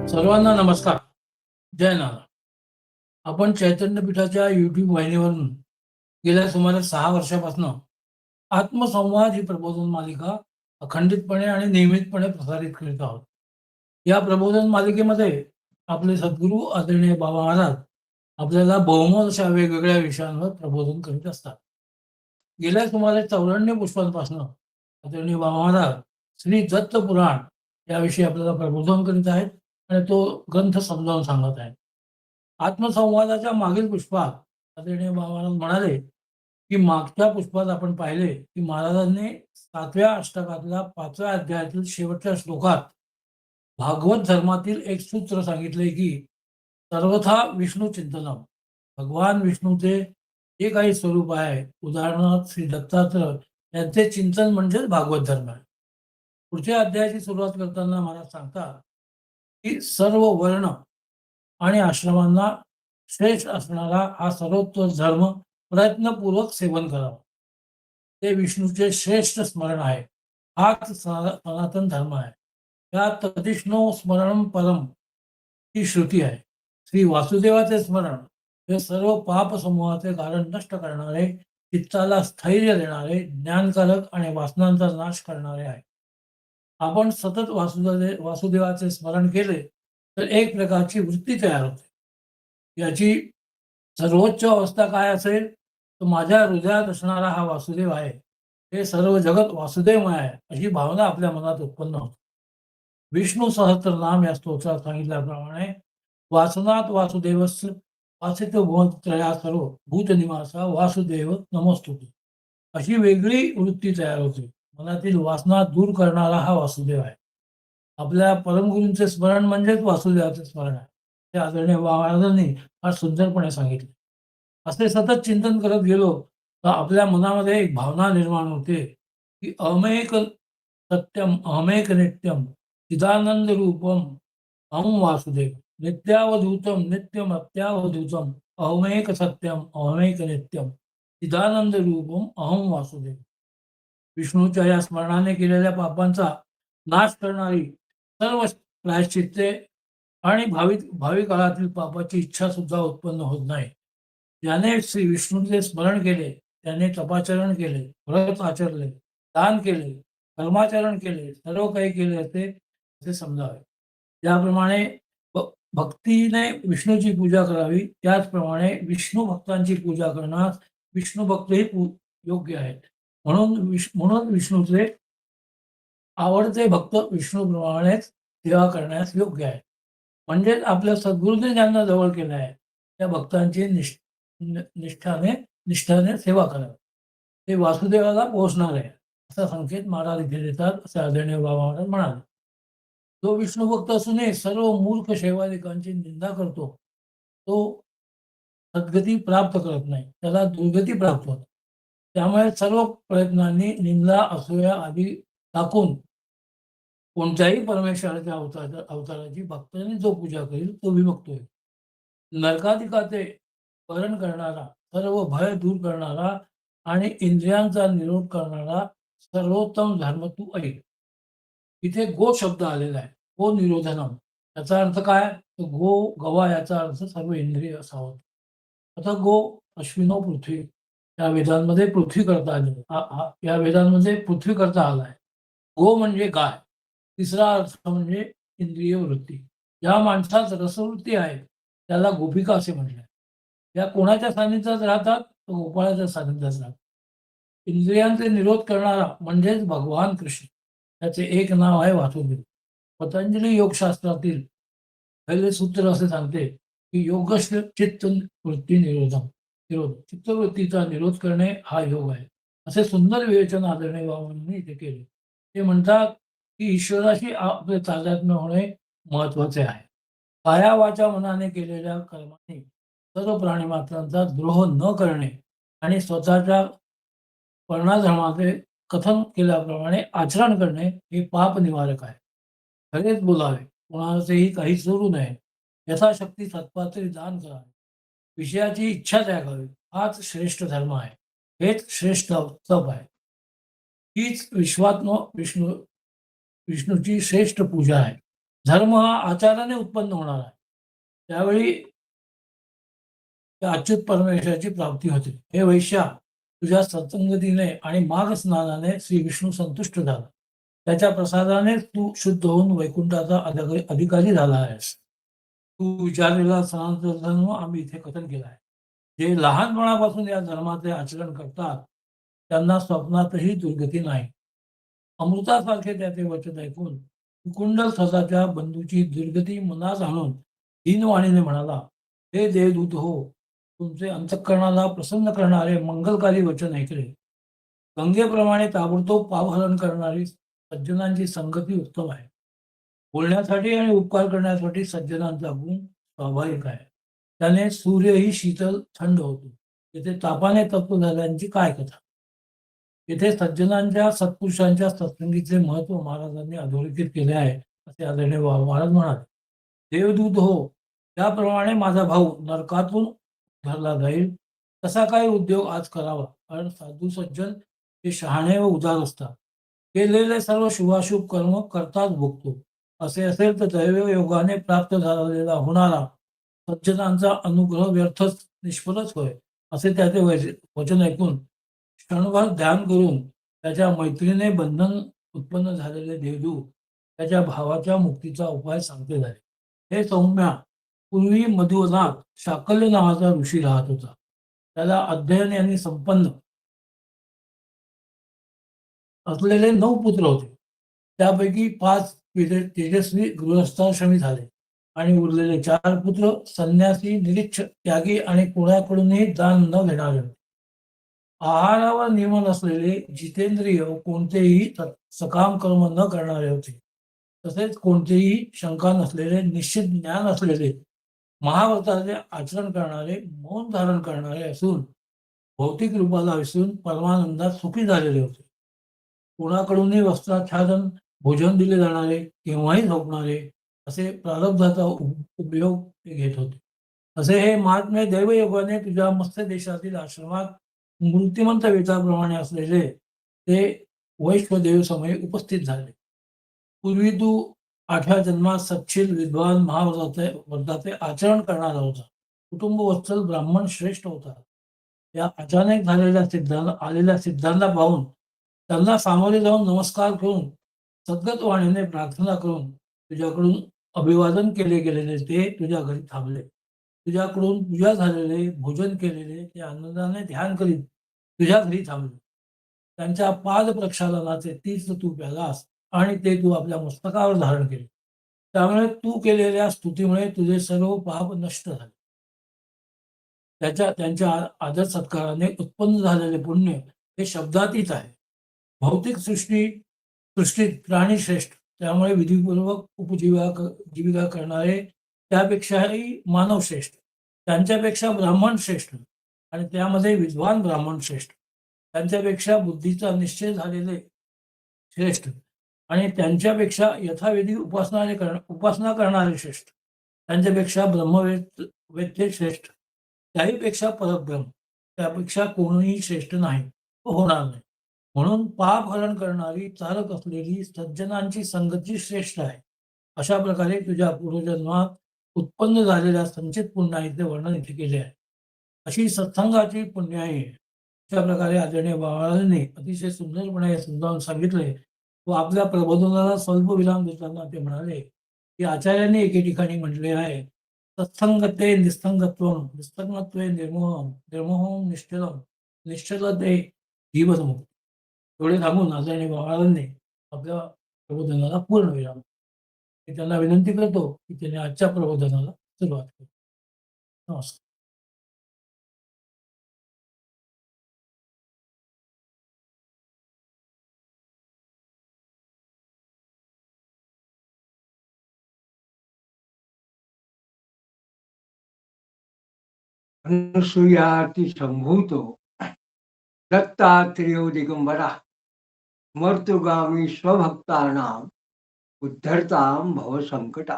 सर्वांना नमस्कार. जय नारायण. आपण चैतन्यपीठाच्या YouTube वाहिनीवरून गेल्या सुमारे 6 वर्षापासून आत्मसंवाद ही प्रबोधन मालिका अखंडितपणे आणि नियमितपणे प्रसारित करीत आहोत. या प्रबोधन मालिकेमध्ये आपले सद्गुरू आदरणीय बाबा महाराज आपल्याला बहुमोल अशा वेगवेगळ्या विषयांवर प्रबोधन करीत असतात. गेल्या सुमारे 94 पुष्पांपासून आदरणीय बाबा महाराज श्री दत्त पुराण याविषयी आपल्याला प्रबोधन करीत आहेत आणि तो ग्रंथ समजावून सांगत आहेत. आत्मसंवादाच्या मागील पुष्पात आदरणीय बाबा महाराज म्हणाले, की मागच्या पुष्पात आपण पाहिले, की महाराजांनी 7व्या अष्टकातल्या 5व्या अध्यायातील शेवटच्या श्लोकात भागवत धर्मातील एक सूत्र सांगितले, की सर्वथा विष्णू चिंतनम. भगवान विष्णूचे जे काही स्वरूप आहे, उदाहरणार्थ श्री दत्तात्रय यांचे चिंतन म्हणजेच भागवत धर्म आहे. पुढच्या अध्यायाची सुरुवात करताना महाराज सांगतात, की सर्व वर्ण आणि आश्रमांना श्रेष्ठ असणारा हा सर्वोत्तम धर्म प्रयत्नपूर्वक सेवन करावा. ते विष्णूचे श्रेष्ठ स्मरण आहे. हाच सनातन धर्म आहे. या तदिष्णो स्मरणम परम ही श्रुती आहे. श्री वासुदेवाचे स्मरण हे सर्व पाप समूहाचे कारण नष्ट करणारे, चित्ताला स्थैर्य देणारे, ज्ञानकारक आणि वासनांचा नाश करणारे आहे. आपण सतत वासुदेवाचे स्मरण केले तर एक प्रकारची वृत्ती तयार होते. याची सर्वोच्च अवस्था काय असेल, तर माझ्या हृदयात असणारा हा वासुदेव आहे, हे सर्व जगत वासुदेवमय आहे, अशी भावना आपल्या मनात उत्पन्न होते. विष्णू सहस्त्रनाम या स्तोत्रात सांगितल्याप्रमाणे वासनात वासुदेवस्य वासित भुवनत्रया सर्व भूतनिवासा वासुदेव नमोस्तुते अशी वेगळी वृत्ती तयार होते. मनातील वासना दूर करणारा हा वासुदेव आहे. आपल्या परमगुरूंचे स्मरण म्हणजेच वासुदेवाचे स्मरण आहे. ते आदरणीय महाराजांनी फार सुंदरपणे सांगितले. असे सतत चिंतन करत गेलो तर आपल्या मनामध्ये एक भावना निर्माण होते, की अहमेक सत्यम अहमेक नित्यम चिदानंद रूपम अहं वासुदेव नित्यावधूतम नित्यम अत्यावधूतम अहमेक सत्यम अहमेक नित्यम चिदानंद रूपम अहं वासुदेव. विष्णूच्या या स्मरणाने केलेल्या पापांचा नाश करणारी सर्व प्रायश्चित्ते आणि भावी काळातील पापाची इच्छा सुद्धा उत्पन्न होत नाही. ज्याने श्री विष्णूचे स्मरण केले, त्याने तपाचरण केले, व्रत आचरले, दान केले, कर्माचरण केले, सर्व काही केले असे समजावे. ज्याप्रमाणे भक्तीने विष्णूची पूजा करावी, त्याचप्रमाणे विष्णू भक्तांची पूजा करण्यास विष्णू भक्त हे योग्य आहेत. म्हणून विष्णूचे आवडते भक्त विष्णूप्रमाणेच सेवा करण्यास योग्य आहे. म्हणजेच आपल्या सद्गुरूने ज्यांना जवळ केलं आहे त्या भक्तांची निष्ठाने सेवा करावी. ते वासुदेवाला पोहोचणार आहे असा संकेत महाराज इथे देतात, असे आदरणीय बाबा महाराज म्हणाले. जो विष्णू भक्त असूनही सर्व मूर्ख शैवालिकांची निंदा करतो, तो सद्गती प्राप्त करत नाही, त्याला दुर्गती प्राप्त होते. त्यामुळे सर्व प्रयत्नांनी निंदा असूया आधी टाकून कोणत्याही परमेश्वराच्या अवताराची भक्तांनी जो पूजा करेल तो विमुक्त होईल. नरकाधिकाचे हरण करणारा, सर्व भय दूर करणारा आणि इंद्रियांचा निरोध करणारा सर्वोत्तम धर्म तू ऐक. इथे गो शब्द आलेला आहे. गो निरोधनम याचा अर्थ काय, तर गवा याचा अर्थ सर्व इंद्रिय असा होतो. आता गो अश्विनो पृथ्वी या वेदांमध्ये पृथ्वी करता आले, या वेदांमध्ये पृथ्वी करता आलाय. गो म्हणजे गाय. तिसरा अर्थ म्हणजे इंद्रिय वृत्ती. ज्या माणसात रसवृत्ती आहे त्याला गोपिका असे म्हणले. या कोणाच्या सानिध्यात राहतात, तर गोपाळाच्या सानिध्यात राहतात. इंद्रियांचे निरोध करणारा म्हणजेच भगवान कृष्ण, त्याचे एक नाव आहे वासुदेव. पतंजली योगशास्त्रातील पहिले सूत्र असे सांगते, की योगस्य चित्त वृत्ती निरोध चित्तवृत्तीचा निरोध करणे हा योग आहे. असे सुंदर विवेचन आदरणीय बाबांनी इथे केले. ते म्हणतात, की ईश्वराशी आपले तादात्म्य होणे महत्वाचे आहे. काया वाचा मनाने केलेल्या कर्माने सर्व प्राणीमात्रांचा द्रोह न करणे आणि स्वतःच्या वर्णाधर्माचे कथन केल्याप्रमाणे आचरण करणे हे पाप निवारक आहे. खरेच बोलावे, कोणाचेही काही चोरू नये, यथाशक्ती सत्पात्री दान करावे, विषयाची इच्छा त्यागावी, हाच श्रेष्ठ धर्म आहे. हेच श्रेष्ठ तप आहे. हीच विश्वात्म विष्णूची श्रेष्ठ पूजा आहे. धर्म हा आचाराने उत्पन्न होणार आहे. त्यावेळी त्या अच्युत परमेश्वराची प्राप्ती होते. हे वैश्या, तुझ्या सत्संगतीने आणि माघ स्नानाने श्री विष्णू संतुष्ट झाला. त्याच्या प्रसादाने तू शुद्ध होऊन वैकुंठाचा अधिकारी झाला आहेस. तू विचारलेला सनातन धर्म आम्ही इथे कथन केला आहे. जे लहानपणापासून या धर्माचे आचरण करतात, त्यांना स्वप्नातही दुर्गती नाही. अमृतासारखे त्याचे वचन ऐकून कुंडल स्वतःच्या बंधूची दुर्गती मनात आणून दीनवाणीने म्हणाला, हे देवदूत हो, तुमचे अंतःकरणाला प्रसन्न करणारे मंगलकारी वचन ऐकले. गंगेप्रमाणे ताबडतोब पावहरण करणारी सज्जनांची संगती उत्तम आहे. बोलण्यासाठी आणि उपकार करण्यासाठी सज्जनांचा गुण स्वाभाविक आहे. त्याने सूर्यही शीतल थंड होतो. तेथे तापाने तप्त झाल्यांची काय कथा. येथे सज्जनांच्या सत्पुरुषांच्या सत्संगीचे महत्व महाराजांनी अधोरेखित केले आहे, असे आदरणीय महाराज म्हणाले. देवदूत हो, त्याप्रमाणे माझा भाऊ नरकातून धरला जाईल, तसा काही उद्योग आज करावा. कारण साधू सज्जन हे शहाणे व उदार असतात. केलेले सर्व शुभाशुभ कर्म करताच भोगतो. असे असेल तर दैवयोगाने प्राप्त झालेला होणारा सज्जनांचा अनुग्रह व्यर्थच निष्फळच होय. असे त्याचे वचन ऐकून क्षणभर ध्यान करून त्याच्या मैत्रीने बंधन उत्पन्न झालेले देवदूत त्याच्या भावाच्या मुक्तीचा उपाय सांगते झाले. हे सौम्या, पूर्वी मधुवनात शाकल्य नावाचा ऋषी राहत होता. त्याला अध्ययन यांनी संपन्न असलेले 9 पुत्र होते. त्यापैकी 5 तेजस्वी गृहस्थाश्रमी झाले आणि उरलेले 4 पुत्र संन्यासी, निरीच्छ, त्यागी आणि कोणाकडूनही दान न घेणारे होते. आहारावर नियमन असलेले, जितेंद्रिय व कोणतेही सकाम कर्म न करणारे होते. तसेच कोणतेही शंका नसलेले, निश्चित ज्ञान असलेले, महाव्रताचे आचरण करणारे, मौन धारण करणारे असून भौतिक रूपाला विसरून परमानंदात सुखी झालेले होते. कोणाकडूनही वस्त्राच्छादन, भोजन दिले जाणारे, केव्हाही झोपणारे, असे प्रारब्धाचा उपयोग ते घेत होते. असे हे महात्मे दैवयोगाने तुझ्या मत्स्य देशातील आश्रमात मूर्तिमंत वेताप्रमाणे असलेले ते वैश्वदेव समयी उपस्थित झाले. पूर्वी तू 8व्या जन्मात सच्छील विद्वान महाव्रताचे आचरण करणारा होता. कुटुंबवत्सल ब्राह्मण श्रेष्ठ होता. या अचानक झालेल्या आलेल्या सिद्धांना पाहून त्यांना सामोरे जाऊन नमस्कार करून सद्गत वाणीने प्रार्थना करून तुझ्याकडून अभिवादन केले गेलेले ते तुझ्या घरी थांबले. तुझ्याकडून पूजा झालेले, भोजन केलेले ते आनंदाने ध्यान करीत तुझ्या घरी थांबले. त्यांच्या पाद प्रक्षालनाचे तीर्थ तू प्यालास आणि ते तू आपल्या मस्तकावर धारण केले. त्यामुळे तू केलेल्या स्तुतीमुळे तुझे सर्व पाप नष्ट झाले. त्यांच्या आदर सत्काराने उत्पन्न झालेले पुण्य हे शब्दातीत आहे. भौतिक सृष्टीत प्राणी श्रेष्ठ, त्यामुळे विधिपूर्वक जीविका करणारे त्यापेक्षाही मानव श्रेष्ठ, त्यांच्यापेक्षा ब्राह्मण श्रेष्ठ आणि त्यामध्ये विद्वान ब्राह्मण श्रेष्ठ, त्यांच्यापेक्षा बुद्धीचा निश्चय झालेले श्रेष्ठ आणि त्यांच्यापेक्षा यथाविधी उपासना करणारे श्रेष्ठ, त्यांच्यापेक्षा ब्रह्मवेत्ते श्रेष्ठ, त्याहीपेक्षा परब्रह्म, त्यापेक्षा कोणीही श्रेष्ठ नाही, होणार नाही. म्हणून पाप हरण करणारी चालक असलेली सज्जनांची संगती श्रेष्ठ आहे. अशा प्रकारे तुझ्या पूर्वजन्मात उत्पन्न झालेल्या संचित पुण्याईचे वर्णन इथे केले आहे. अशी सत्संगाची पुण्याई अशा प्रकारे आदरणीय बाबांनी अतिशय सुंदरपणे समजावून सांगितले व आपल्या प्रबोधनाला स्वल्प विराम देताना ते म्हणाले की आचार्यांनी एके ठिकाणी म्हटले आहे, सत्संगते निस्संगत्व निस्संगत्वे निर्मोहम निश्चलम निश्चलते जीवनमुक्त. एवढे थांबून आदरणीय बाबांनी आपल्या प्रबोधनाला पूर्ण विराम. मी त्यांना विनंती करतो की त्यांनी आजच्या प्रबोधनाला सुरुवात करू. नमस्कार. अनुसूयातिसम्भूतो दत्तात्रेयो दिगंबरा मर्त्युगामी स्वभक्तानां उद्धरतां भवसंकटा.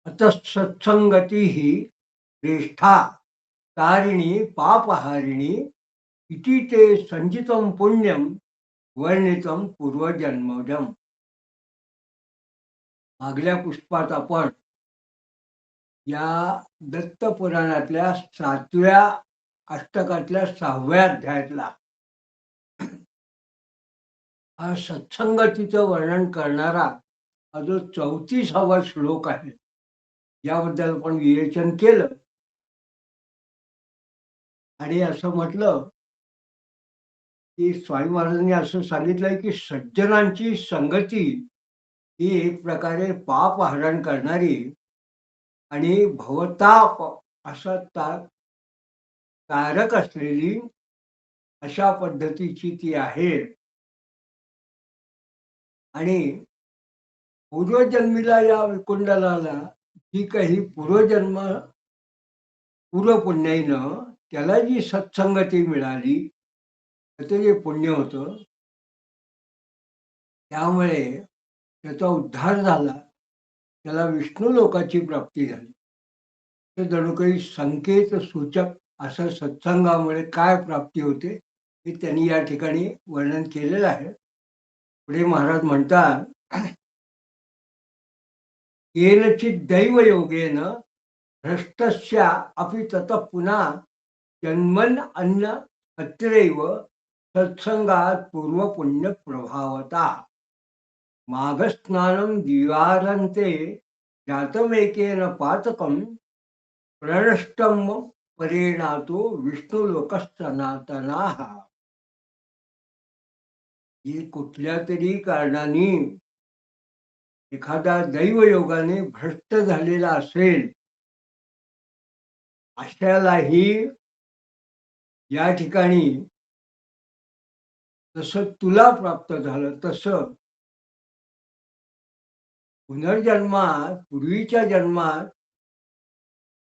अतः सत्संगतिः श्रेष्ठा तारिणी पापहारिणी इति ते संचितं पुण्यं वर्णितं पूर्वजन्मजम्. मागल्या पुष्पात आपण या दत्त पुराणातल्या 7व्या अष्टकातल्या 6व्या अध्यायातला हा सत्संगतीचं वर्णन करणारा हा जो 34वा श्लोक आहे, याबद्दल आपण विवेचन केलं आणि असं म्हटलं की स्वामी महाराजांनी असं सांगितलंय की सज्जनांची संगती ही एक प्रकारे पाप हरण करणारी आणि भवताप असा तारक असलेली अशा पद्धतीची ती आहे. आणि पूर्वजन्मीला या विकुंडलाला जी काही पूर्वपुण्याईनं त्याला जी सत्संगती मिळाली, त्याचं जे पुण्य होतं, त्यामुळे त्याचा उद्धार झाला, त्याला विष्णू लोकाची प्राप्ती झाली. ते जणू काही संकेत सूचक असं सत्संगामुळे काय प्राप्ती होते हे त्यांनी या ठिकाणी वर्णन केलेलं आहे. पुढे महाराज म्हणतात, केनचित् दैव योगेन भ्रष्टस्य अपि ततः पुन्हा जन्मन अन्न अत्रैव सत्संगात पूर्वपुण्य प्रभावता माघस्नानं दिवारन्ते जातमेकेन पातकं प्रणष्टम परिणातो विष्णुलोक सनातनाः. ही कुठल्या तरी कारणाने एखादा दैवयोगाने भ्रष्ट झालेला असेल, अशालाही या ठिकाणी जसं तुला प्राप्त झालं तसं पुनर्जन्मात, पूर्वीच्या जन्मात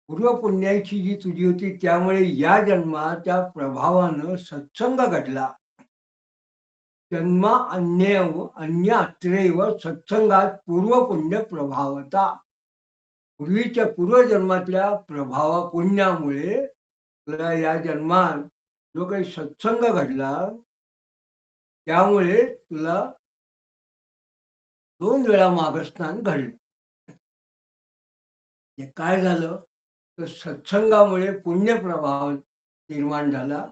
पूर्वपुण्याची जी तुझी होती त्यामुळे या जन्मात त्या प्रभावानं सत्संग घडला. जन्म अन्य अत्रैव सत्संगात पूर्वपुण्य प्रभावता. पूर्वीच्या पूर्वजन्मातल्या प्रभावा पुण्यामुळे तुला या जन्मात जो काही सत्संग घडला त्यामुळे तुला 2 वेळा माघस्नान घडलं. हे काय झालं तर सत्संगामुळे पुण्य प्रभाव निर्माण झाला.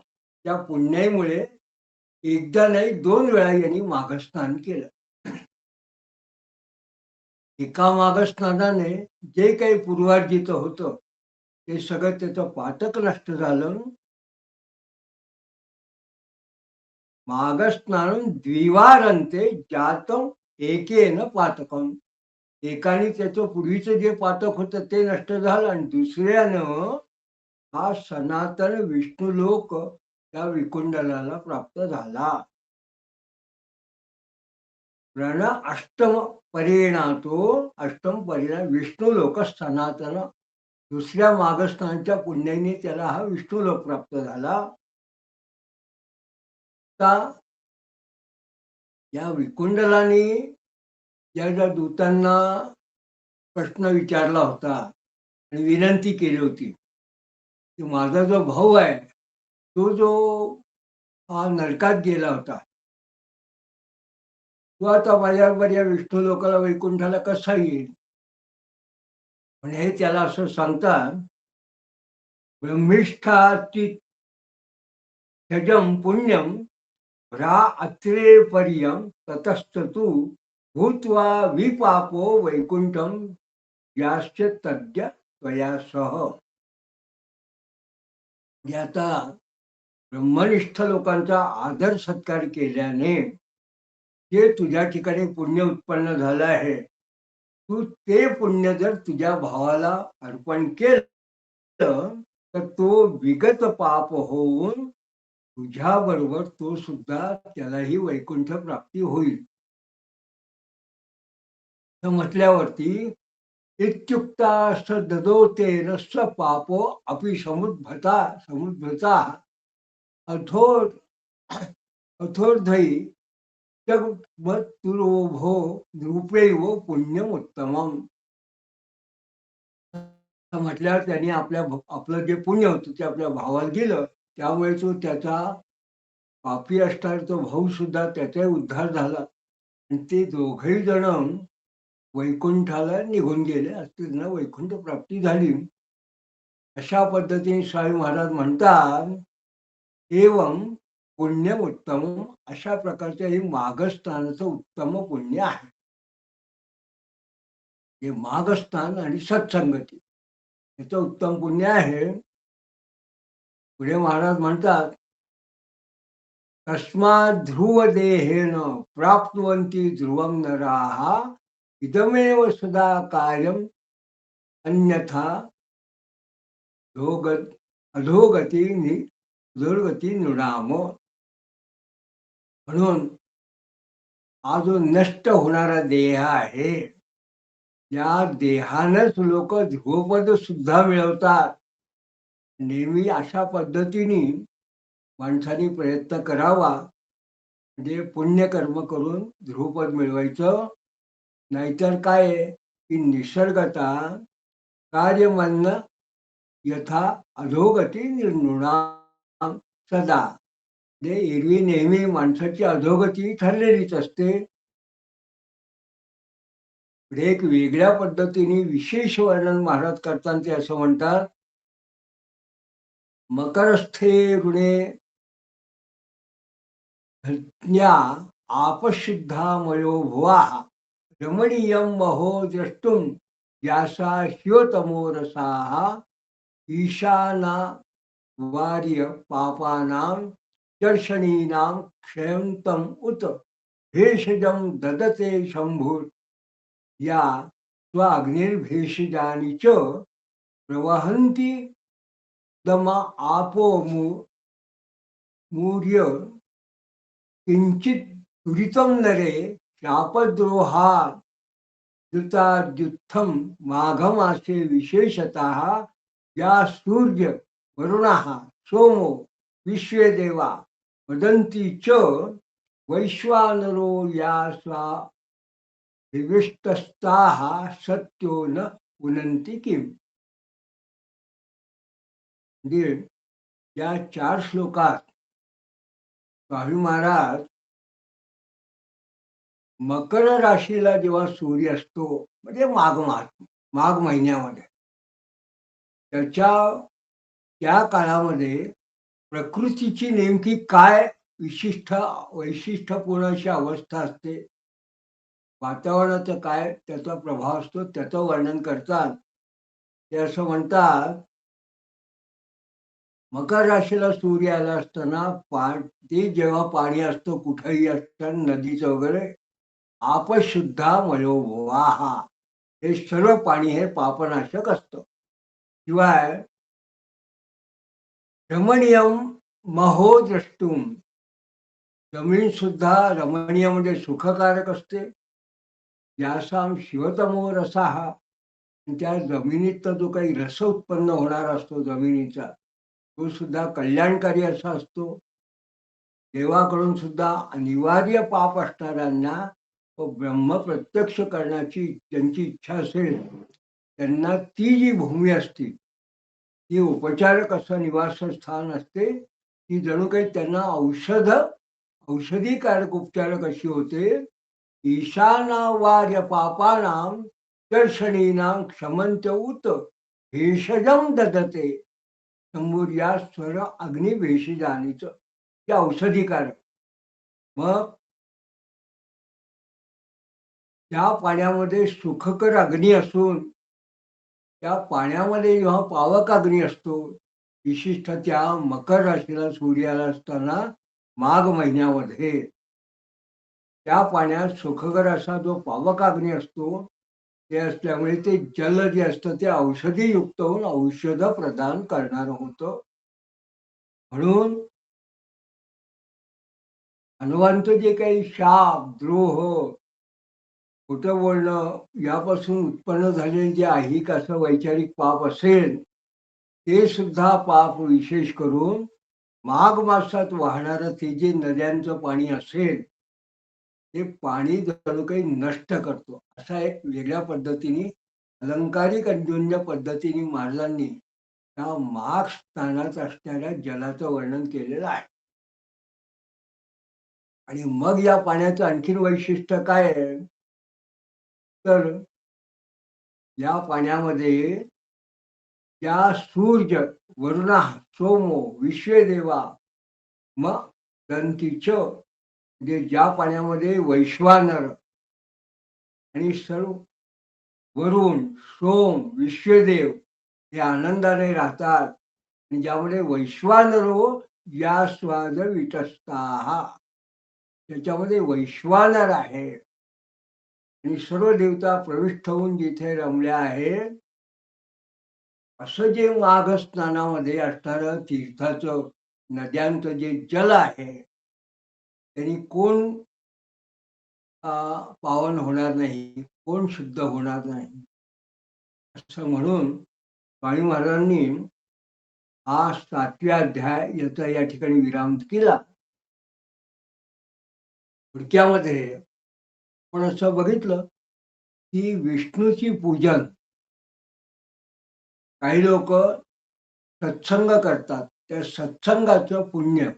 त्या पुण्याईमुळे एकदा नाही 2 वेळा यांनी माघस्नान केलं. एका माघस्नानाने जे काही पूर्वार्जित होतं ते सगळं त्याचं पातक नष्ट झालं. माघस्नानं द्विवारन्ते जातं एकेन पातकं. एकाने त्याचं पूर्वीचं जे पातक होतं ते नष्ट झालं आणि दुसऱ्यानं हा सनातन विष्णुलोक त्या विकुंडलाला प्राप्त झाला. प्रण अष्टम परिणातो अष्टम परिणाम विष्णुलोक सनातन. दुसऱ्या माघस्नानच्या पुण्याने त्याला हा विष्णुलोक प्राप्त झाला. या विकुंडलाने ज्या दूतांना प्रश्न विचारला होता आणि विनंती केली होती की माझा जो भाऊ आहे तो जो हा नरकात गेला होता, तो आता माझ्याबरोबर या विष्णू लोकाला वैकुंठाला कसा येईल. म्हणजे हे त्याला असं सांगतात, ब्रह्मिष्ठाची त्यजं पुण्यम भ्रा अत्रेपर्यं ततस्तु भूत्वा विपापो वैकुंठम याश्च तद्य त्वया सह. आता ब्रह्मनिष्ठ लोकांचा आदर सत्कार केल्याने जे तुझ्या ठिकाणी पुण्य उत्पन्न झालं आहे, तू ते पुण्य जर तुझ्या भावाला अर्पण केलं तर तो विगत पाप होऊन तुझ्या बरोबर तो सुद्धा त्यालाही वैकुंठ प्राप्ती होईल. तर म्हटल्यावरती इत्युक्ता ददोतेन स पापो अपि समुद्भता अथोर अथोर्धई जगमत्पुरोभो रूपेव पुण्यमुत्तमम. म्हटल्यावर त्यांनी आपलं जे पुण्य होतं ते आपल्या भावाला दिलं, त्यामुळे तो त्याचा पापी असणारा तो भाऊ सुद्धा त्याचाही उद्धार झाला आणि ते दोघही जण वैकुंठाला निघून गेले असतील ना, वैकुंठ प्राप्ती झाली. अशा पद्धतीने स्वामी महाराज म्हणतात, एवं पुण्यम उत्तम, अशा प्रकारचं हे माघस्थानाचं उत्तम पुण्य आहे. हे माघस्थान आणि सत्संगती याचं उत्तम पुण्य आहे. पुढे महाराज म्हणतात, तस्मात् ध्रुव देहेन प्राप्नुवन्ति ध्रुवं नराः इदमेव सदा कार्यम अन्यथा अधोगती दुर्गती नृणाम. म्हणून हा जो नष्ट होणारा देह आहे, या देहानच लोक ध्रुवपद सुद्धा मिळवतात. नेहमी अशा पद्धतीने माणसाने प्रयत्न करावा, म्हणजे पुण्यकर्म करून ध्रुवपद मिळवायचं. नाहीतर काय आहे की निसर्गता कार्यमन्न यथा अधोगती निर्णुणाम सदा, म्हणजे एरवी नेहमी माणसाची अधोगती ठरलेलीच असते. पुढे एक वेगळ्या पद्धतीने विशेष वर्णन महाराज करताना ते असं म्हणतात, मकरस्थे ऋणे धन्या आपशुद्धामयो भुवाः रमणीयं महो द्रष्टुं व्यासा ह्योतमो रसाः ईशाना वार्य पापानां दर्शनीनां क्षयन्तम् उत भेषजं ददते शंभुर या स्वाग्निर्भेषजानि च प्रवहन्ति दमा आपो मूर्य किंचित दुरितं नरे शापद्रोहात् धृताद्युत्थम माघमासे विशेषतः या सूर्य वरुणः सोमो विश्वे देवा वदन्ति च वैश्वानरो या स्वा विविष्टस्ताः सत्यो न पुनन्ति किम. म्हणजे या 4 श्लोकात स्वामी महाराज मकर राशीला जेव्हा सूर्य असतो, म्हणजे माघ महिन्यामध्ये, त्या काळामध्ये प्रकृतीची नेमकी काय वैशिष्ट्यपूर्ण अशी अवस्था असते, वातावरणाचा काय त्याचा प्रभाव असतो, त्याचं वर्णन करतात. ते असं म्हणतात, मकर राशीला सूर्य आला असताना ते जेव्हा पाणी असतं कुठेही असतं, नदीचं वगैरे, आपशुद्धा मयोवाहा, हे सर्व पाणी हे पापनाशक असतं. शिवाय रमणीयम महो द्रष्टुम, जमीन सुद्धा रमणीय म्हणजे सुखकारक असते. यासाम शिवतमो रसाहा, त्या जमिनीत जो काही रस उत्पन्न होणार असतो जमिनीचा, तो सुद्धा कल्याणकारी असा असतो. देवाकडून सुद्धा अनिवार्य पाप असणाऱ्यांना व ब्रह्म प्रत्यक्ष करण्याची ज्यांची इच्छा असेल, त्यांना ती जी भूमी असते, ती उपचारक असं निवासस्थान असते. ती जणू काही त्यांना औषधीकारक उपचारक अशी होते. ईशानावार्य पापानां दर्शनीनां क्षमन्त्य उत भेषजं ददते शंभूर्या स्वर अग्नी भेषजानीच, ते औषधीकारक. मग त्या पाण्यामध्ये सुखकर अग्नी असून त्या पाण्यामध्ये जेव्हा पावक अग्नी असतो, विशिष्ट त्या मकर राशीला सूर्याला असताना माघ महिन्यामध्ये त्या पाण्यात सुखकर असा जो पावक अग्नी असतो, ते असल्यामुळे ते जल जे असतं ते औषधी युक्त होऊन औषध प्रदान करणार होतं. म्हणून हनुवंत जे काही शाप, द्रोह, खोटं बोलणं यापासून उत्पन्न झालेले जे ऐहिक असं वैचारिक पाप असेल, ते सुद्धा पाप विशेष करून माघ मासात वाहणारं ते जे नद्यांचं पाणी असेल, ते पाणी जणू काही नष्ट करतो. असा एक वेगळ्या पद्धतीने अलंकारिक अन्योन्य पद्धतीने महाराजांनी त्या माघ स्थानात असणाऱ्या जलाचं वर्णन केलेलं आहे. आणि मग या पाण्याचं आणखीन वैशिष्ट्य काय आहे, तर या पाण्यामध्ये त्या सूर्य वरुणा सोमो विश्वेदेवा मग दंतीच म्हणजे ज्या पाण्यामध्ये वैश्वानर आणि सर्व वरुण सोम विश्वदेव हे आनंदाने राहतात आणि ज्यामध्ये वैश्वानरो या स्वाद विटस्ताहा त्याच्यामध्ये वैश्वानर आहे आणि सर्व देवता प्रविष्ट होऊन जिथे रमल्या आहेत असं जे माघ स्नानामध्ये असणारं तीर्थाचं नद्यांचं जे जल आहे त्यांनी कोण पावन होणार नाही, कोण शुद्ध होणार नाही असं म्हणून स्वामी महाराजांनी हा 7व्या अध्याय याचा या ठिकाणी विराम केला. थोडक्यामध्ये आपण असं बघितलं की विष्णूची पूजन काही लोक सत्संग करतात, त्या सत्संगाचं पुण्य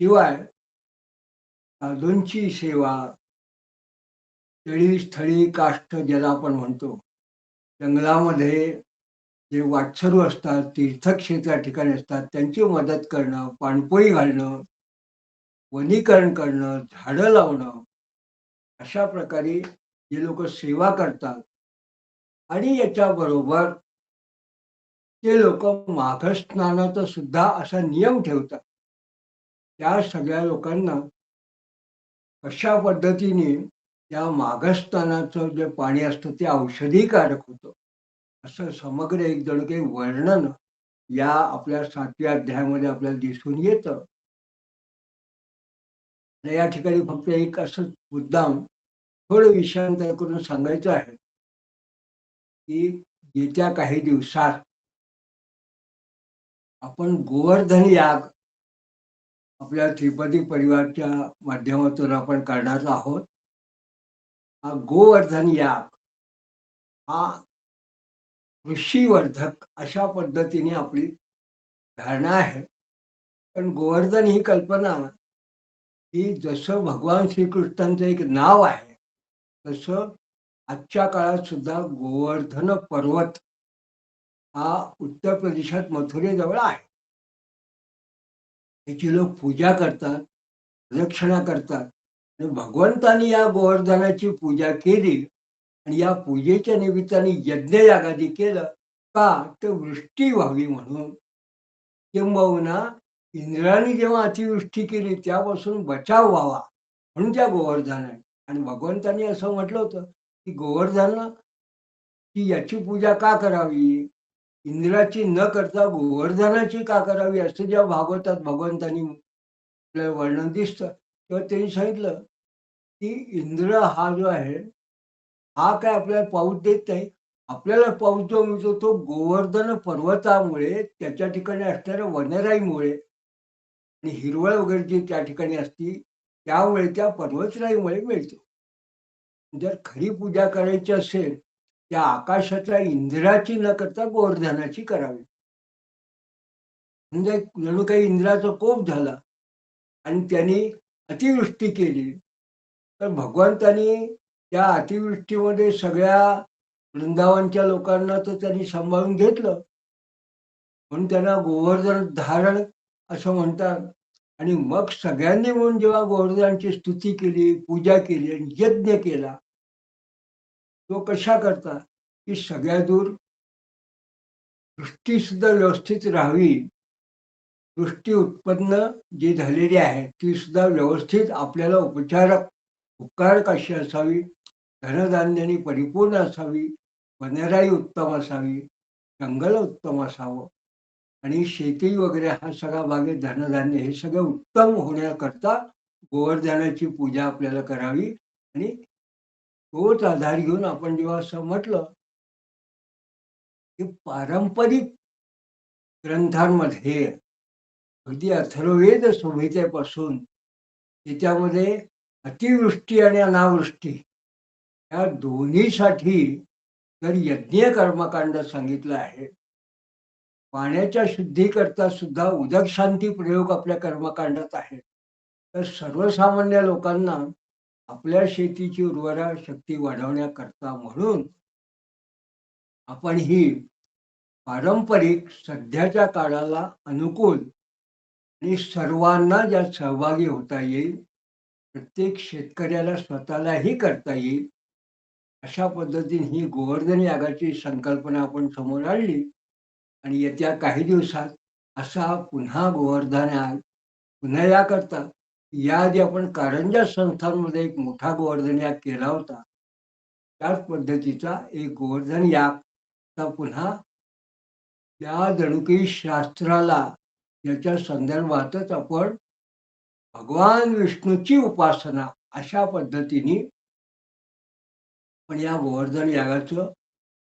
शिवाय साधूंची सेवा तळी स्थळी काष्ठ ज्याला आपण म्हणतो जंगलामध्ये जे वाटसरू असतात तीर्थक्षेत्र ठिकाणी असतात त्यांची मदत करणं, पाणपोई घालणं, वनीकरण करणं, झाडं लावणं अशा प्रकारे जे लोक सेवा करतात आणि याच्याबरोबर ते लोक माघ स्नानाचा सुद्धा असा नियम ठेवतात. त्या सगळ्या लोकांना अशा पद्धतीने त्या माघ स्नानाचं जे पाणी असतं ते औषधीकारक होतं असं समग्र एक जण काही वर्णन या आपल्या 7व्या अध्यायामध्ये आपल्याला दिसून येतं. या ठिकाणी फक्त एक असं मुद्दाम थोडं विषयांतर करून सांगायचं आहे की येत्या काही दिवसात आपण गोवर्धन याग आपल्या त्रिपदी परिवारच्या माध्यमातून आपण करणार आहोत. हा गोवर्धन याग हा ऋषीवर्धक अशा पद्धतीने आपली धारणा आहे. पण गोवर्धन ही कल्पना ही जसं भगवान श्रीकृष्णांचं एक नाव आहे तसं आजच्या काळात सुद्धा गोवर्धन पर्वत हा उत्तर प्रदेशात मथुरेजवळ आहे. त्याची लोक पूजा करतात, प्रदक्षिणा करतात आणि भगवंतानी या गोवर्धनाची पूजा केली आणि या पूजेच्या निमित्ताने यज्ञयागादी केलं का तर वृष्टी व्हावी म्हणून, किंबहुना इंद्राने जेव्हा अतिवृष्टी केली त्यापासून बचाव व्हावा म्हणून त्या गोवर्धन आहे. आणि भगवंतांनी असं म्हटलं होतं की गोवर्धन की याची पूजा का करावी, इंद्राची न करता गोवर्धनाची का करावी असं जेव्हा भागवतात भगवंतांनी आपल्याला वर्णन दिसतं तेव्हा त्यांनी सांगितलं की इंद्र हा जो आहे हा काय आपल्याला पाऊस देत नाही. आपल्याला पाऊस जो मिळतो तो गोवर्धन पर्वतामुळे त्याच्या ठिकाणी असणाऱ्या वनराईमुळे आणि हिरवळ वगैरे जी त्या ठिकाणी असती त्यामुळे त्या पर्वतराईमुळे मिळतो. जर खरी पूजा करायची असेल त्या आकाशाच्या इंद्राची न करता गोवर्धनाची करावी. म्हणजे जणू काही इंद्राचा कोप झाला आणि त्यांनी अतिवृष्टी केली तर भगवंतानी त्या अतिवृष्टीमध्ये सगळ्या वृंदावनच्या लोकांना तर त्यांनी सांभाळून घेतलं म्हणून त्यांना गोवर्धन धारण असं म्हणतात. आणि मग सगळ्यांनी मिळून जेव्हा गोवर्धनाची स्तुती केली, पूजा केली आणि यज्ञ केला तो कशा करता की सगळ्या दूर दृष्टी सुद्धा व्यवस्थित राहावी, दृष्टी उत्पन्न जी झालेली आहे ती सुद्धा व्यवस्थित आपल्याला उपकारक अशी असावी, धनधान्याने परिपूर्ण असावी, वनराई उत्तम असावी, जंगल उत्तम असावं आणि शेती वगैरे हा सगळा भाग धनधान्य हे सगळं उत्तम होण्याकरता गोवर्धनाची पूजा आपल्याला करावी. आणि तोच आधार घेऊन आपण जेव्हा असं म्हटलं की पारंपरिक ग्रंथांमध्ये अगदी अथर्ववेद संहितेपासून त्याच्यामध्ये अतिवृष्टी आणि अनावृष्टी या दोन्हीसाठी जर यज्ञ कर्मकांड सांगितलं आहे. पाण्याच्या शुद्धीकरता सुद्धा उदक शांती प्रयोग आपल्या कर्मकांडात आहे. तर सर्वसामान्य लोकांना आपल्या शेतीची उर्वरा शक्ती वाढवण्याकरता म्हणून आपण ही पारंपरिक सध्याच्या काळाला अनुकूल आणि सर्वांना ज्यात सहभागी होता येईल, प्रत्येक शेतकऱ्याला स्वतःलाही करता येईल अशा पद्धतीने ही गोवर्धन यागाची संकल्पना आपण समोर आणली. आणि येत्या काही दिवसात असा पुन्हा गोवर्धन याग पुन्हा याकरता याआधी आपण कारंजा संस्थांमध्ये एक मोठा गोवर्धन याग केला होता. त्याच पद्धतीचा एक गोवर्धन याग चा पुन्हा त्या जणुकी शास्त्राला याच्या संदर्भातच आपण भगवान विष्णूची उपासना अशा पद्धतीने आपण या गोवर्धन यागाचं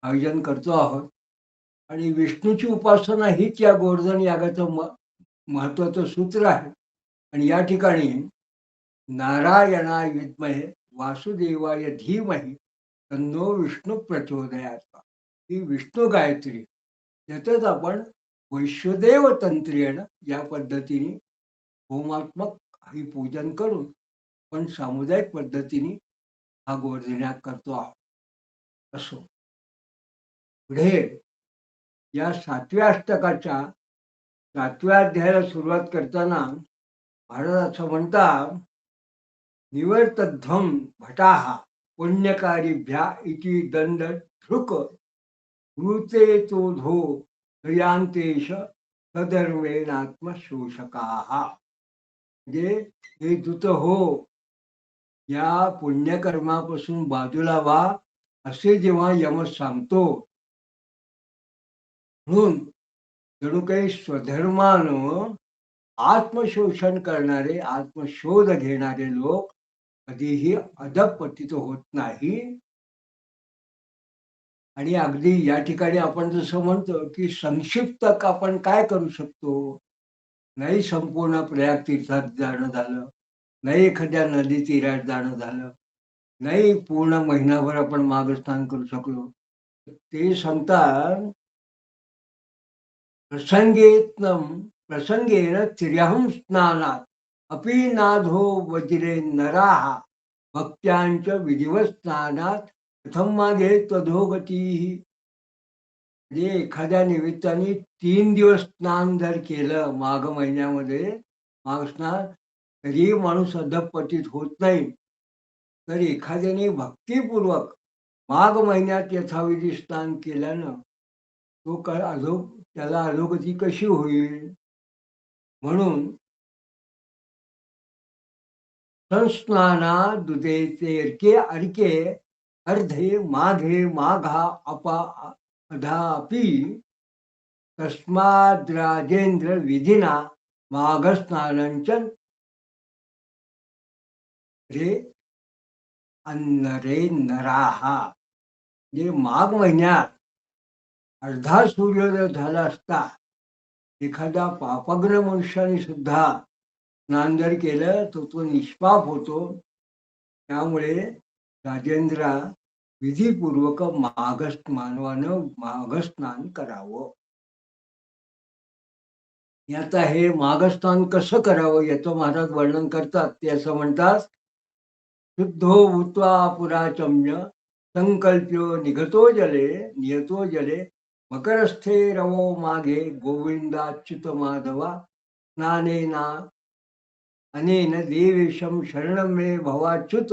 आयोजन करतो आहोत. आणि विष्णूची उपासना हीच या गोवर्धन यागाचं महत्वाचं सूत्र आहे. आणि या ठिकाणी नारायणाय विद्महे वासुदेवाय धीमहि तन्नो विष्णू प्रचोदयात ही विष्णू गायत्री यातच आपण वैश्वदेव तंत्रेण या पद्धतीने होमात्मक ही पूजन करून पण सामुदायिक पद्धतीने हा गोवर्धन याग करतो आहोत. असो पुढे या 7व्या अष्टकाच्या 7व्या अध्यायाला सुरुवात करताना महाराज असं म्हणतात, निवर्तध्वं भटाः पुण्यकारीभ्या इति दंड धृक वृते तोधो हयांतेश सधर्मेणात्मशोषकाः. म्हणजे हे दूत हो, या पुण्यकर्मापासून बाजूला व्हा असे जेव्हा यम सांगतो, म्हणून जणू काही स्वधर्मानं आत्मशोषण करणारे आत्मशोध घेणारे लोक कधीही अधपतित होत नाही. आणि अगदी या ठिकाणी आपण जसं म्हणतो की संक्षिप्त आपण काय करू शकतो, नाही संपूर्ण प्रयाग तीर्थात जाणं झालं, नाही एखाद्या नदी तीरात जाणं झालं, नाही पूर्ण महिनाभर आपण मार्गस्नान करू शकलो, ते सांगतात प्रसंगेन त्र्यहं स्नानात अपि नाधो वज्रे नराः भक्त्यांच विधिवत स्नानात प्रथम मागे तधोगती. म्हणजे एखाद्या निमित्ताने 3 दिवस स्नान जर केलं माघ महिन्यामध्ये माघ स्नान, तरी माणूस अधपतित होत नाही. तर एखाद्याने भक्तिपूर्वक माघ महिन्यात यथाविधी स्नान केल्यानं तो त्याला अधोगती कशी होईल. म्हणून संस्नाना दुदेतेरके अर्के अर्धे माघे माघा अपा अधापि तस्माद्राजेंद्र विधिना माघ स्नानंच रे अन्नरे नराहा. म्हणजे माघ महिन्यात अर्धा सूर्योदय झाला असता एखाद्या पापग्न मनुष्याने सुद्धा स्नान जर केलं तर तो निष्पाप होतो. त्यामुळे राजेंद्रा विधीपूर्वक मानवानं माघस्नान करावं. आता हे माघस्नान कसं करावं याचं महाराज वर्णन करतात. ते असं म्हणतात, शुद्धो भूत्वा पुराचम्य संकल्प्यो निघतो जले नियतो जले मकरस्थे रवो माघे गोविंदाच्युत माधवा स्नानेना अनेन देवेशं शरणं मे भवाच्युत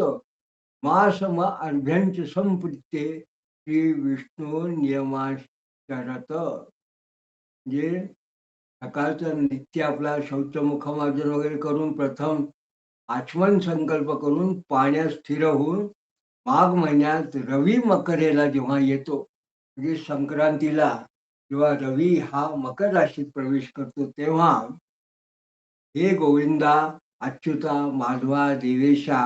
मासम अर्भ्यंच संपृत्ते श्री विष्णू नियमाचरत. म्हणजे सकाळचं नित्य आपला शौचमुखमार्जन वगैरे करून प्रथम आचमन संकल्प करून पाण्यात स्थिर होऊन माघ महिन्यात रवी मकरेला जेव्हा येतो, म्हणजे संक्रांतीला जेव्हा रवी हा मकर राशीत प्रवेश करतो, तेव्हा हे गोविंदा अच्युता माधवा देवेशा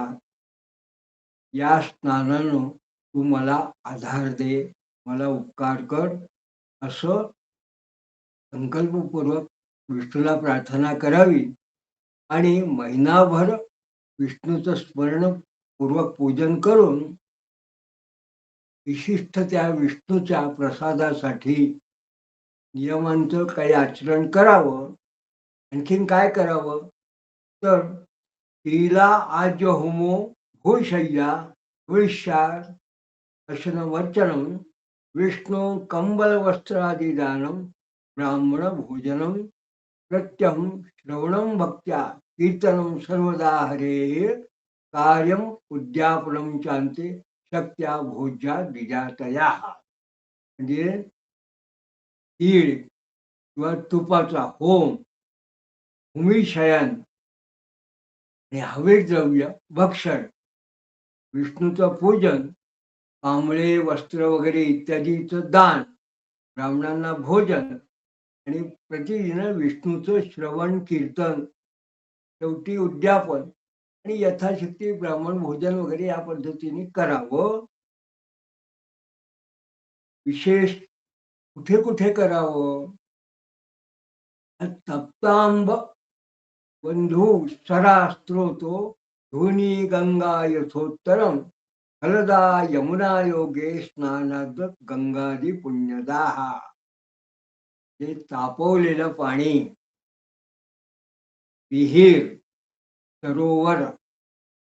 या स्नानानं तू मला आधार दे, मला उपकार कर, असं संकल्पपूर्वक विष्णूला प्रार्थना करावी. आणि महिनाभर विष्णूचं स्मरणपूर्वक पूजन करून विशिष्ट त्या विष्णूच्या प्रसादासाठी नियमांचं काही आचरण करावं. आणखीन काय करावं तर तिला आज्य होमो भूशय्या विशार वचनम विष्णु कंबल वस्त्रादिदानम ब्राह्मण भोजनम प्रत्यहं श्रवणं भक्त्या कीर्तनं सर्वदा हरे कार्यम उद्यापनं चांते शक्त्या भोज्या द्विजातया. म्हणजे तीळ किंवा तुपाचा होम, भूमिशयन आणि हवेत द्रव्य भक्षण, विष्णूचं पूजन, कांबळे वस्त्र वगैरे इत्यादीचं दान, ब्राह्मणांना भोजन आणि प्रतिदिन विष्णूचं श्रवण कीर्तन, शेवटी उद्यापन आणि यथाशक्ती ब्राह्मण भोजन वगैरे या पद्धतीने करावं. विशेष कुठे कुठे करावं? तप्तांब बंधू सरा स्त्रोतो धोनी गंगा यथोत्तरम फलदा यमुना योगे स्नानाद गंगादी पुण्यदाहा. हे तापवलेलं पाणी, विहीर, सरोवर,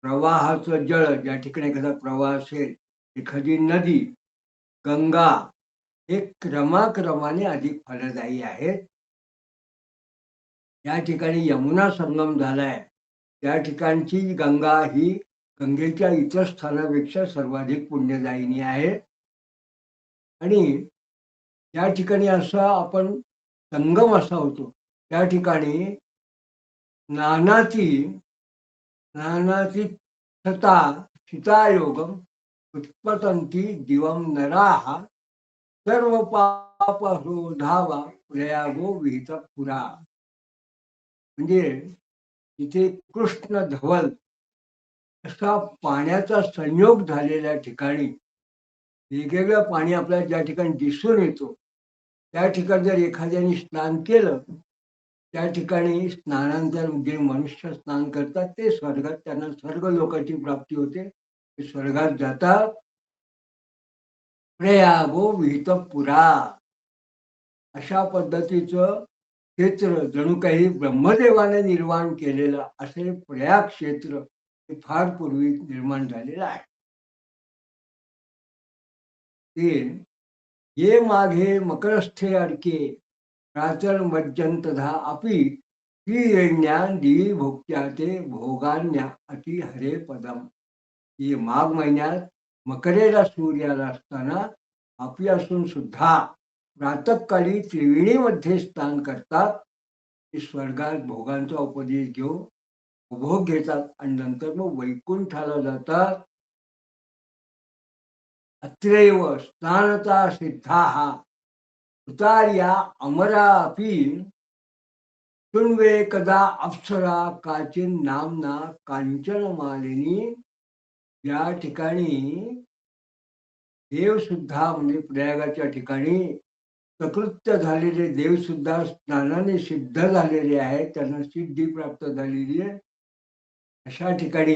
प्रवाहाचं जळ, ज्या ठिकाणी एखादा प्रवाह असेल, एखादी नदी, गंगा, हे क्रमाक्रमाने अधिक फलदायी आहेत. या ठिकाणी यमुना संगम झालाय, त्या ठिकाणची गंगा ही गंगेच्या इतर स्थानापेक्षा सर्वाधिक पुण्यदायिनी आहे. आणि या ठिकाणी असा आपण संगम असा होतो, त्या ठिकाणी स्नानाची सता सीतायोगम उत्पतंती दिवम नराः सर्व पाप धावा प्रयागो विहित पुरा. म्हणजे इथे कृष्ण धवल असा पाण्याचा संयोग झालेल्या ठिकाणी, वेगवेगळं पाणी आपल्याला ज्या ठिकाणी दिसून येतो, त्या ठिकाणी जर एखाद्याने स्नान केलं, त्या ठिकाणी स्नानानंतर जे मनुष्य स्नान करतात ते स्वर्गात, त्यांना स्वर्ग लोकाची प्राप्ती होते, ते स्वर्गात जातात. प्रयागो विहित पुरा. अशा पद्धतीचं क्षेत्र जणू काही ब्रह्मदेवाने निर्माण केलेलं असे प्रयाग क्षेत्र हे फार पूर्वी निर्माण झालेलं आहे. ते ये माघे मकरस्थे अडके प्राचल मज्जंतधा अपि श्रीयज्ञान दिवी भोक्त्या ते भोगान्या अति हरे पदम. हे माघ महिन्यात मकरेला सूर्याला असताना आपली असून सुद्धा प्रातःकाळी त्रिवेणीमध्ये स्नान करतात. ते स्वर्गात भोगांचा उपदेश घेऊन उपभोग घेतात आणि नंतर मग वैकुंठाला जातात. अत्रैव स्नानता सिद्धाः उतार्या अमरा अपि शुण्वे कदा अप्सरा काचिन नामना कांचन मालिनी. या ठिकाणी देव सुद्धा, म्हणजे प्रयागाच्या ठिकाणी सकृत्य झालेले देव सुद्धा स्नानाने सिद्ध झालेले आहेत, त्यांना सिद्धी प्राप्त झालेली आहे. अशा ठिकाणी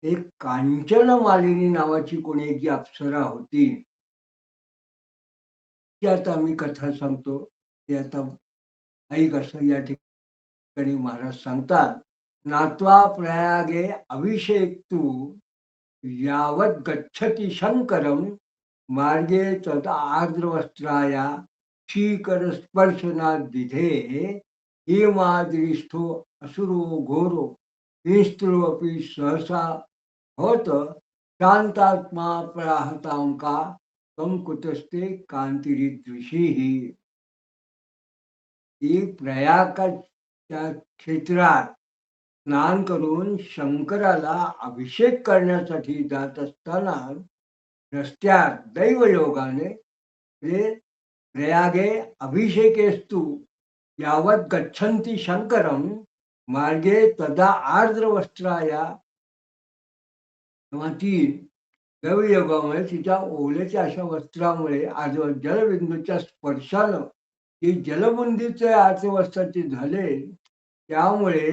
एक कांचन मालिनी नावाची कोणी एक जी अप्सरा होती, ती आता मी कथा सांगतो, ते आता ऐक असं या ठिकाणी महाराज सांगतात. नात्वा प्रयागे अभिषेक तू यावत गच्छति शंकरम मार्गे तद आर्द्रवस्त्राया शीकर स्पर्शना दिधे हेमाद्रिष्ठो असुरो घोरो हिंस्त्रो अपि सहसा होत शांतात्मा प्राहतांका कुतस्ते कांतिरिद्विषी. ही प्रयागाच्या क्षेत्रात स्नान करून शंकराला अभिषेक करण्यासाठी जात असताना रस्त्यात दैवयोगाने प्रयागे अभिषेकेस्तु यावत गच्छन्ति शंकरम मार्गे तदा आर्द्र वस्त्राया. ती दैवयोगामुळे तिच्या ओलेच्या अशा वस्त्रामुळे आज जलबिंदूच्या स्पर्शानं ही जलबुंदीचे आर्द्रवस्त्राचे झाले, त्यामुळे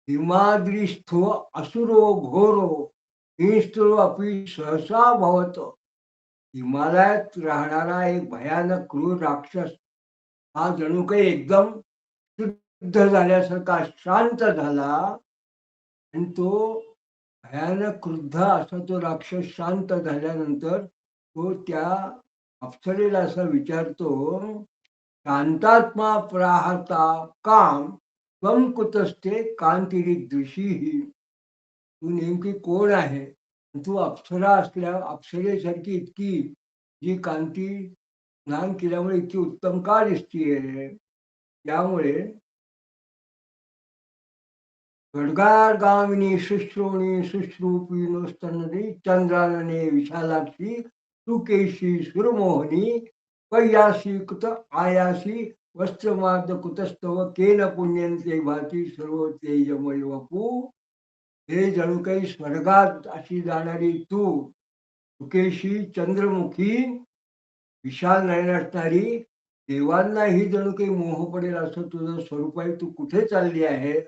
हिमाद्रिस्थो असुरो घोरो हिंस्त्रो अपि सहसा भवत. हिमालयात राहणारा एक भयानक क्रूर राक्षस हा जणू काही एकदम शुद्ध झाल्यासारखा शांत झाला आणि तो भयानक क्रुद्ध असा तो राक्षस शांत झाल्यानंतर तो त्या अप्सरेला असा विचारतो, शांतात्मा प्राहता काम त्वं कुतस्ते कांतिरीदृशी. तू नेमकी कोण आहे? तू अप्सरा असल्या अप्सरेसारखी इतकी जी कांती स्नान केल्यामुळे इतकी उत्तम का दिसतीये? त्यामुळे खड्गागामिनी शुश्रोणी शुश्रूपिणोस्तननी चंद्रानने विशालाक्षी सुकेशी सुरमोहनी कैयासी कुत आयासी वस्त्रमार्द कुतस्तव केन पुण्यंते भाती सर्व तेजमय वपू. हे जणू काही स्वर्गात अशी जाणारी तू, सुकेशी चंद्रमुखी विशाल नयन असणारी, देवांनाही जणू काही मोह पडेल असं तुझं स्वरूप आहे. तू कुठे चालली आहे?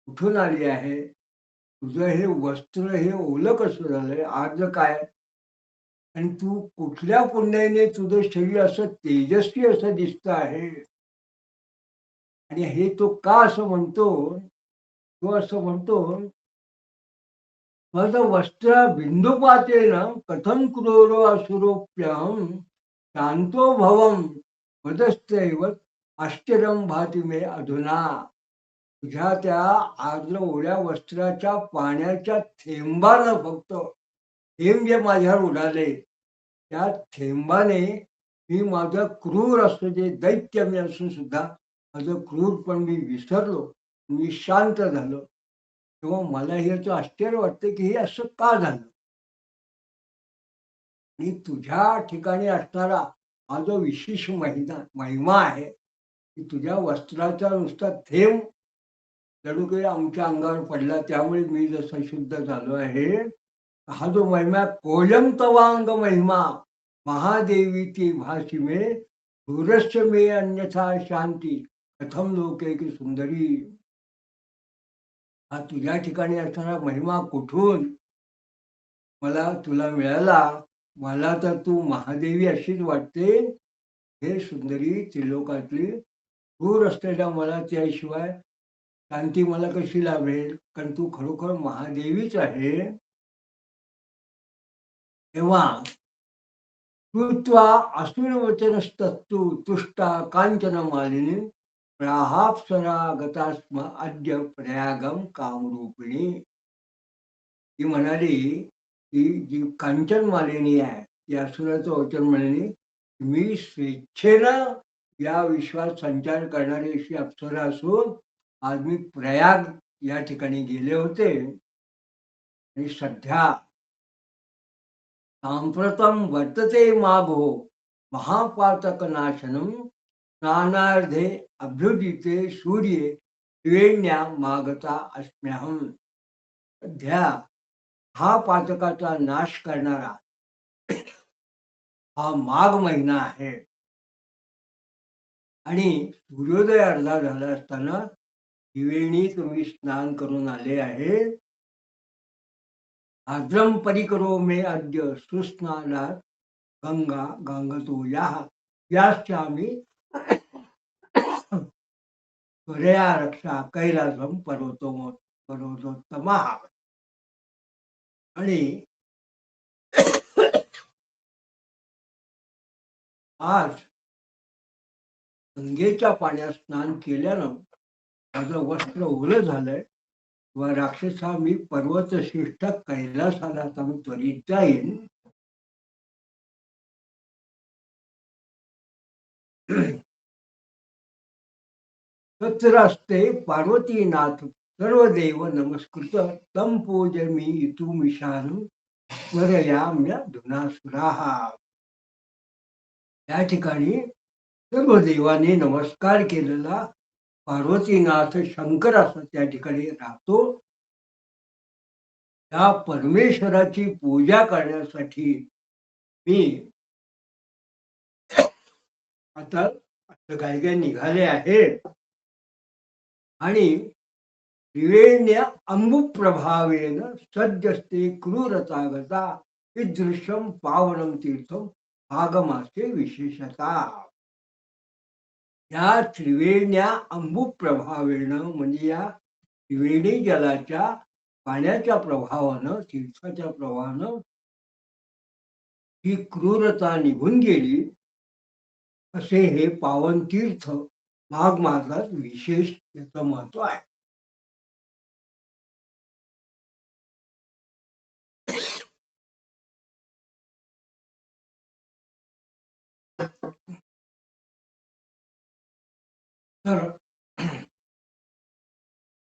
कुठून आली आहे? तुझं हे वस्त्र हे ओलं कसं झालंय? आर्द्र काय? आणि तू कुठल्या पुण्याने तुझं शरीर असं तेजस्वी असं दिसत आहे? आणि हे तो का असं म्हणतो? तो असं म्हणतो, माझं वस्त्र बिंदुपातेन कथं क्रूरो असुरोप्यहं शांतो भवम वदस्त्यैव आश्चर्यं भाति मे अधुना. तुझ्या त्या आर्द्र ओल्या वस्त्राच्या पाण्याच्या थेंबानं, फक्त थेंब जे माझ्यावर उडाले त्या थेंबाने मी माझं क्रूर असं जे दैत्य मी असून सुद्धा माझं क्रूर पण मी विसरलो, मी शांत झालो. तेव्हा मला याचं आश्चर्य वाटतं की हे असं का झालं. आणि तुझ्या ठिकाणी असणारा हा जो विशेष महिमा आहे की तुझ्या वस्त्राचा नुसता थेंब जणू काही आमच्या अंगावर पडला त्यामुळे मी जसा शुद्ध झालो आहे. हा जो महिमा कोयम तवांग महिमा महादेवी ती भाषी में दूरस्य मे अन्यथा शांती कथम लोके की सुंदरी. हा तुझ्या ठिकाणी असणारा महिमा कुठून मला तुला मिळाला? मला तर तू महादेवी अशीच वाटते. हे सुंदरी त्रिलोकातली, दूर असलेल्या मला त्याशिवाय शांती मला कशी लाभेल? कारण तू खरोखर महादेवीच आहे. तेव्हा कृत्वा असुरवचनस्तत्तु तुष्टा कांचन मालिनी प्राहाप्सरा गता स्म अद्य प्रयागम कामरूपिणी. ती म्हणाली की जी कांचन मालिनी आहे ती असुराचं वचन म्हणली, मी स्वेच्छेनं या विश्वात संचार करणारी अशी अप्सरा असून आज मी प्रयाग या ठिकाणी गेले होते आणि सध्या सांप्रतम वर्तते माघो महापातक नाशनम स्नानार्धे अभ्युदिते सूर्ये त्रिवेण्या मागता अस्म्यहम. सध्या हा पातकाचा नाश करणारा हा माघ महिना आहे आणि सूर्योदय अर्धा झाला असताना त्रिवेणी तुम्ही स्नान करून आले आहे. आद्रम परिकरो मे अद्य सुस्नानात गंगा गंगतो याश्चामी त्वरया रक्षा कैलासम पर्वतोत्तमा. आणि आज गंगेच्या पाण्यात स्नान केल्यानं माझं वस्त्र ओलं झालंय व राक्षसा मी पर्वतश्रेष्ठ कैलासाला आता मी त्वरित जाईन. तत्रस्ते पार्वतीनाथ सर्वदेव नमस्कृत तम पूजमी इतुमिशानु स्मरयाम्य धुनासुराः. या ठिकाणी सर्व देवाने नमस्कार केलेला पार्वतीनाथ शंकर असा त्या ठिकाणी राहतो. त्या परमेश्वराची पूजा करण्यासाठी मी आता असं काही काही निघाले आहे. आणि त्रिवेण्या अंबुप्रभावेन सद्यस्ते क्रूरतागता ईदृशं पावनं तीर्थम आगमाचे विशेषता. या त्रिवेण्या अंबुप्रभावेन म्हणजे या त्रिवेणी जलाच्या पाण्याच्या प्रभावानं, तीर्थाच्या प्रभावानं ही क्रूरता निघून गेली, असे हे पावन तीर्थ माघ मासात विशेष त्याचं महत्व आहे. तर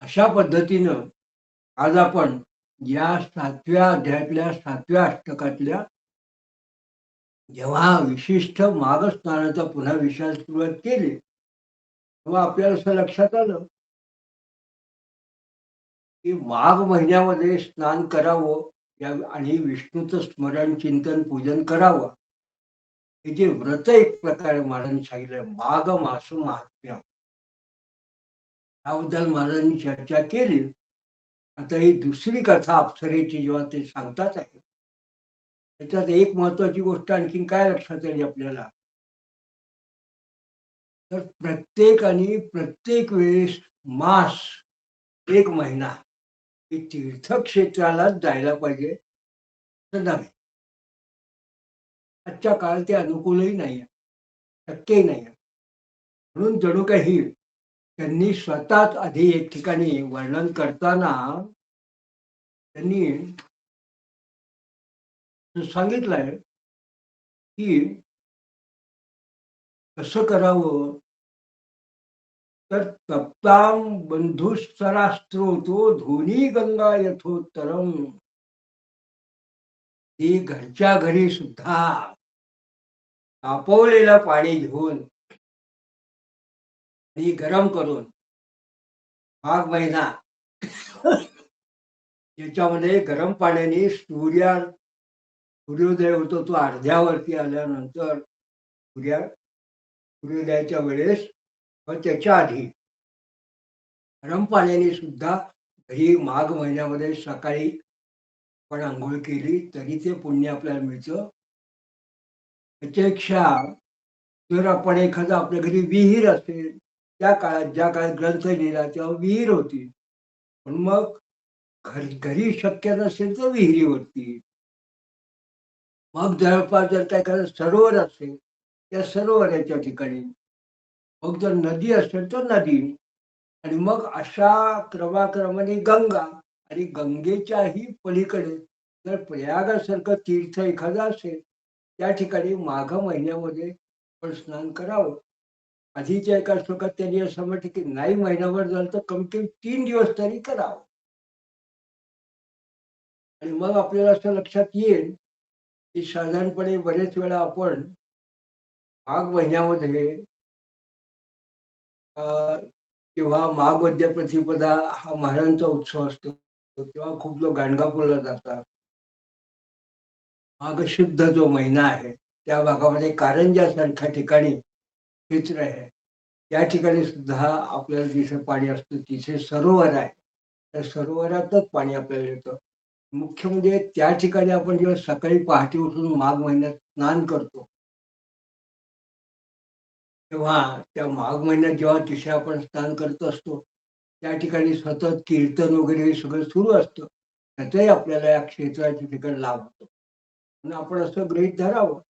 अशा पद्धतीनं आज आपण या 7व्या अध्यायातल्या 7व्या अष्टकातल्या जेव्हा विशिष्ट माघ स्नानाचा पुन्हा विषयाला सुरुवात केली, तेव्हा आपल्याला असं लक्षात आलं की माघ महिन्यामध्ये स्नान करावं आणि विष्णूचं स्मरण, चिंतन, पूजन करावं. हे जे व्रत एक प्रकारे महाराजांनी सांगितलं, माघ मास महात्म्य, त्याबद्दल महाराजांनी चर्चा केली. आता ही दुसरी कथा अप्सरेची जेव्हा ते सांगतात आहे, त्याच्यात एक महत्वाची गोष्ट आणखीन काय लक्षात आली आपल्याला, तर प्रत्येकाने प्रत्येक वेळेस मास, एक महिना हे तीर्थक्षेत्रालाच जायला पाहिजे असं नव्हे. आजच्या काळात ते अनुकूलही नाही आहे, शक्यही नाही आहे. म्हणून जणू काही त्यांनी स्वतःच आधी एक ठिकाणी वर्णन करताना त्यांनी सांगितलंय की कसं करावं, तर तप्ताम बंधुस्तरास्त्रोतो धोनी गंगा यथोत्तरम. ती घरच्या घरी सुद्धा तापवलेलं पाणी घेऊन आणि गरम करून माघ महिना याच्यामध्ये गरम पाण्याने सूर्योदय होतो, तो अर्ध्यावरती आल्यानंतर सूर्योदयाच्या वेळेस व त्याच्या आधी गरम पाण्याने सुद्धा ही माघ महिन्यामध्ये सकाळी आपण आंघोळ केली तरी ते पुण्य आपल्याला मिळतं. त्याच्यापेक्षा जर आपण एखादा आपल्या घरी विहीर असेल, त्या काळात ज्या काळात ग्रंथ लिहिला तेव्हा विहीर होती, पण मग घरी शक्य नसेल तर विहिरीवरती, मग जवळपास जर काय एखादं सरोवर असेल त्या सरोवराच्या ठिकाणी, मग जर नदी असेल तर नदी, आणि मग अशा क्रमाक्रमाने गंगा, आणि गंगेच्याही पलीकडे जर प्रयागासारखं तीर्थ एखादं असेल त्या ठिकाणी माघ महिन्यामध्ये आपण स्नान करावं. आधीच्या एका श्लोकात त्यांनी असं म्हटलं की नाही महिनाभर झालं तर कमी कमी 3 दिवस तरी करावं. आणि मग आपल्याला असं लक्षात येईल की साधारणपणे बरेच वेळा आपण माघ महिन्यामध्ये किंवा माघ वद्य प्रतिपदा हा महाराजांचा उत्सव असतो, तेव्हा खूप लोक गाणगापूरला जातात. माघ शुद्ध जो महिना आहे त्या भागामध्ये कारंजासारख्या ठिकाणी क्षेत्र आहे, त्या ठिकाणी सुद्धा आपल्याला जिथे पाणी असतं तिथे सरोवर आहे, त्या सरोवरातच पाणी आपल्याला येतं. मुख्य म्हणजे त्या ठिकाणी आपण जेव्हा सकाळी पहाटे उठून माघ महिन्यात स्नान करतो, तेव्हा त्या माघ महिन्यात जेव्हा तिथे आपण स्नान करत असतो त्या ठिकाणी सतत कीर्तन वगैरे हे सगळं सुरू असतं, त्याचाही आपल्याला या क्षेत्राच्या ठिकाणी लाभ होतो. म्हणून आपण असं गृहीत धरावं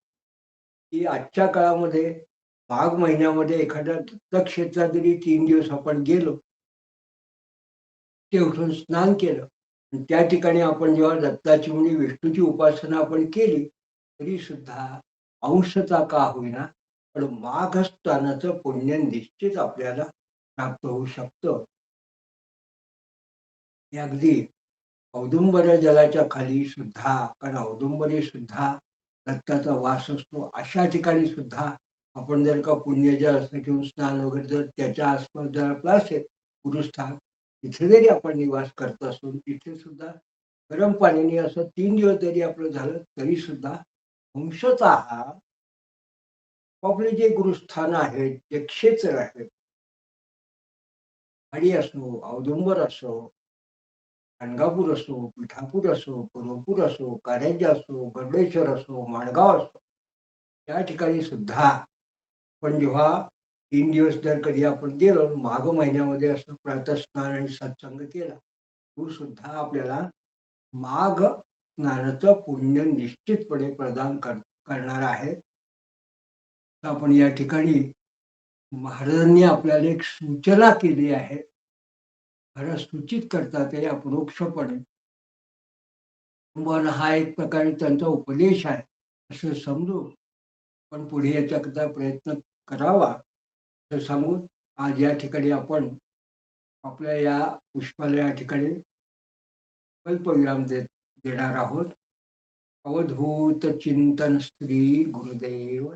की आजच्या काळामध्ये माघ महिन्यामध्ये एखाद्या दत्तक्षेत्रात जरी 3 दिवस आपण गेलो, ते उठून स्नान केलं आणि त्या ठिकाणी आपण जेव्हा दत्ताची म्हणजे विष्णूची उपासना आपण केली तरी सुद्धा अंशता का होईना पण माघ स्नानाचं पुण्य निश्चित आपल्याला प्राप्त होऊ शकतं. हे अगदी औदुंबर जलाच्या खाली सुद्धा, कारण औदुंबरी सुद्धा दत्ताचा वास असतो, अशा ठिकाणी सुद्धा आपण जर का पुण्यजल असं घेऊन स्नान वगैरे जर त्याच्या आसपास जर आपलं असेल गुरुस्थान, तिथे जरी आपण निवास करत असू तिथे सुद्धा गरम पाण्याने असं 3 दिवस जरी आपलं झालं तरी सुद्धा अंशतः आपले जे गुरुस्थान आहेत, जे क्षेत्र आहेत, हरी असो, औदुंबर असो, गाणगापूर असो, पिठापूर असो, कोल्हापूर असो, कारंजा असो, गरुडेश्वर असो, माणगाव असो, त्या ठिकाणी सुद्धा पण जेव्हा 3 दिवस जर कधी आपण गेलो माघ महिन्यामध्ये असं प्रातःस्नान आणि सत्संग केला तो सुद्धा आपल्याला माघ स्नानाचं पुण्य निश्चितपणे प्रदान करणार आहे. तर आपण या ठिकाणी महाराजांनी आपल्याला एक सूचना केली आहे. खरं सूचित करतात ते अपरोक्षपणे. पण हा एक प्रकारे त्यांचा उपदेश आहे असं समजू. पण पुढे याच्याकरता प्रयत्न करावा असं सांगून आज या ठिकाणी आपण आपल्या या पुष्पाला या ठिकाणी अल्पविराम देणार आहोत. अवधूत चिंतन श्री गुरुदेव